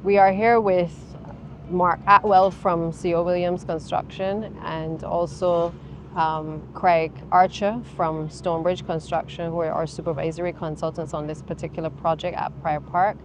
We are here with Mark Atwell from C.O. Williams Construction and also Craig Archer from Stonebridge Construction, who are our supervisory consultants on this particular project at Prior Park.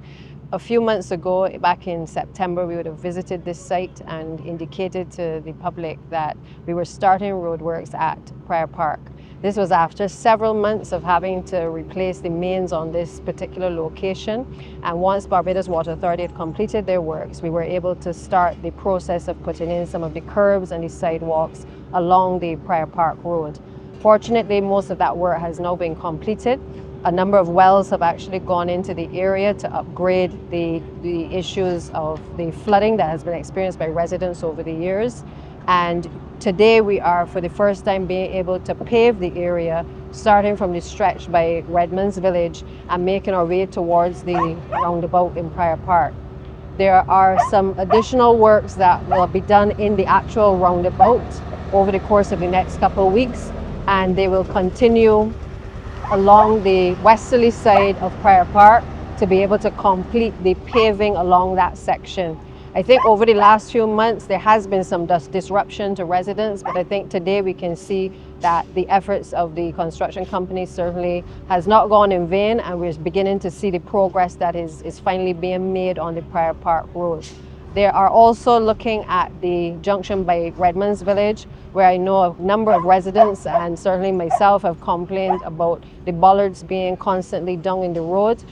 A few months ago, back in September, we would have visited this site and indicated to the public that we were starting roadworks at Prior Park. This was after several months of having to replace the mains on this particular location. And once Barbados Water Authority had completed their works, we were able to start the process of putting in some of the curbs and the sidewalks along the Prior Park Road. Fortunately, most of that work has now been completed. A number of wells have actually gone into the area to upgrade the issues of the flooding that has been experienced by residents over the years. And today we are, for the first time, being able to pave the area, starting from the stretch by Redmond's Village and making our way towards the roundabout in Prior Park. There are some additional works that will be done in the actual roundabout over the course of the next couple of weeks, and they will continue along the westerly side of Prior Park to be able to complete the paving along that section. I think over the last few months there has been some disruption to residents, but I think today we can see that the efforts of the construction company certainly has not gone in vain, and we're beginning to see the progress that is finally being made on the Prior Park Road. They are also looking at the junction by Redmond's Village, where I know a number of residents and certainly myself have complained about the bollards being constantly down in the road.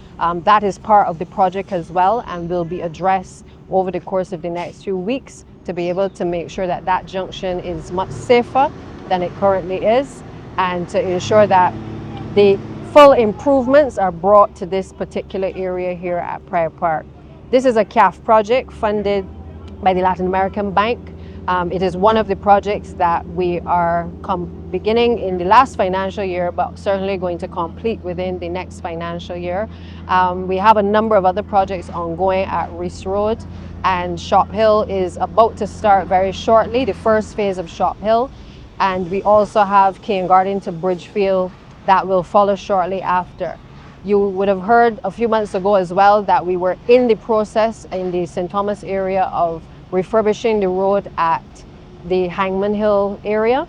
That is part of the project as well and will be addressed over the course of the next few weeks to be able to make sure that that junction is much safer than it currently is, and to ensure that the full improvements are brought to this particular area here at Prior Park. This is a CAF project funded by the Latin American Bank. It is one of the projects that we are beginning in the last financial year, but certainly going to complete within the next financial year. We have a number of other projects ongoing at Reese Road, and Shop Hill is about to start very shortly, the first phase of Shop Hill. And we also have Cane Garden to Bridgefield that will follow shortly after. You would have heard a few months ago as well that we were in the process in the St. Thomas area of refurbishing the road at the Hangman Hill area.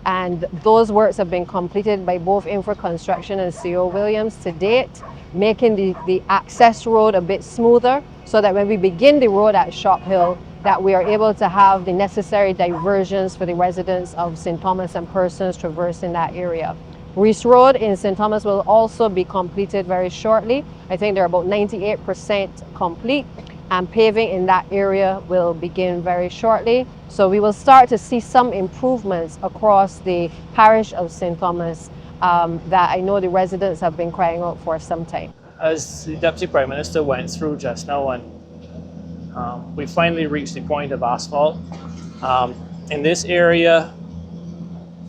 And those works have been completed by both Infra Construction and C.O. Williams to date, making the access road a bit smoother so that when we begin the road at Shop Hill, that we are able to have the necessary diversions for the residents of St. Thomas and persons traversing that area. Reese Road in St. Thomas will also be completed very shortly. I think they're about 98% complete, and paving in that area will begin very shortly. So we will start to see some improvements across the parish of St. Thomas that I know the residents have been crying out for some time. As the Deputy Prime Minister went through just now, and we finally reached the point of asphalt. In this area,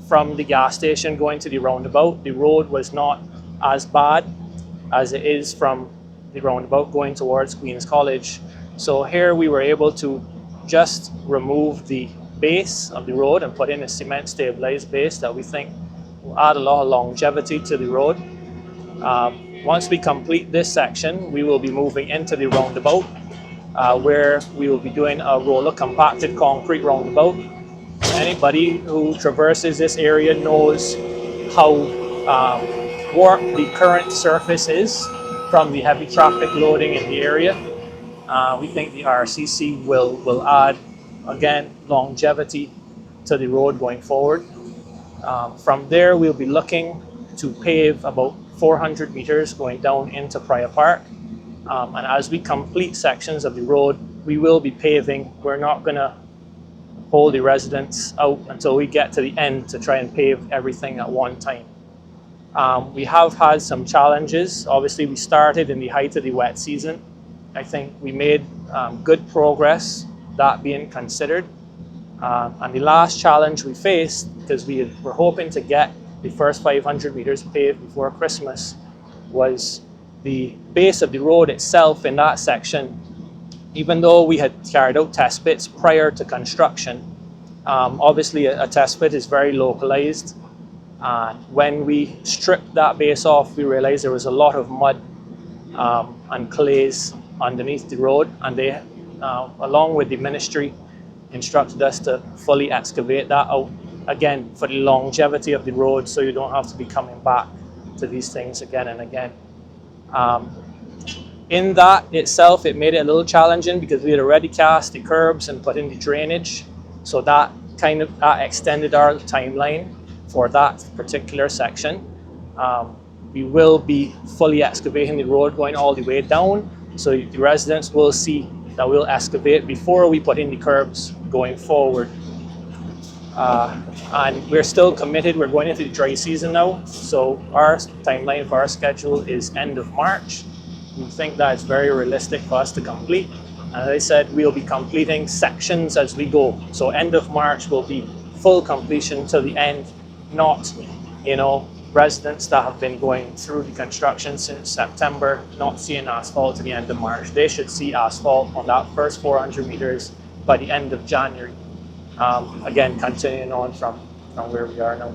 from the gas station going to the roundabout, the road was not as bad as it is from the roundabout going towards Queen's College. So here we were able to just remove the base of the road and put in a cement stabilized base that we think will add a lot of longevity to the road. Once we complete this section, we will be moving into the roundabout where we will be doing a roller compacted concrete roundabout. Anybody who traverses this area knows how warped the current surface is from the heavy traffic loading in the area. We think the RCC will add, again, longevity to the road going forward. From there, we'll be looking to pave about 400 meters going down into Prior Park. And as we complete sections of the road, we will be paving. We're not going to hold the residents out until we get to the end to try and pave everything at one time. We have had some challenges. Obviously, we started in the height of the wet season. I think we made good progress, that being considered. And the last challenge we faced, because we were hoping to get the first 500 meters paved before Christmas, was the base of the road itself in that section. Even though we had carried out test pits prior to construction, obviously a test pit is very localized. When we stripped that base off, we realized there was a lot of mud and clays underneath the road, and they, along with the ministry, instructed us to fully excavate that out, again, for the longevity of the road, so you don't have to be coming back to these things again and again. In that itself, it made it a little challenging because we had already cast the curbs and put in the drainage, so that extended our timeline for that particular section. We will be fully excavating the road going all the way down, so the residents will see that we'll excavate before we put in the curbs going forward. And we're still committed. We're going into the dry season now, so our timeline for our schedule is end of March. We think that it's very realistic for us to complete. And as I said, we'll be completing sections as we go. So end of March will be full completion till the end, not, residents that have been going through the construction since September, not seeing asphalt to the end of March. They should see asphalt on that first 400 meters by the end of January. Again, continuing on from where we are now.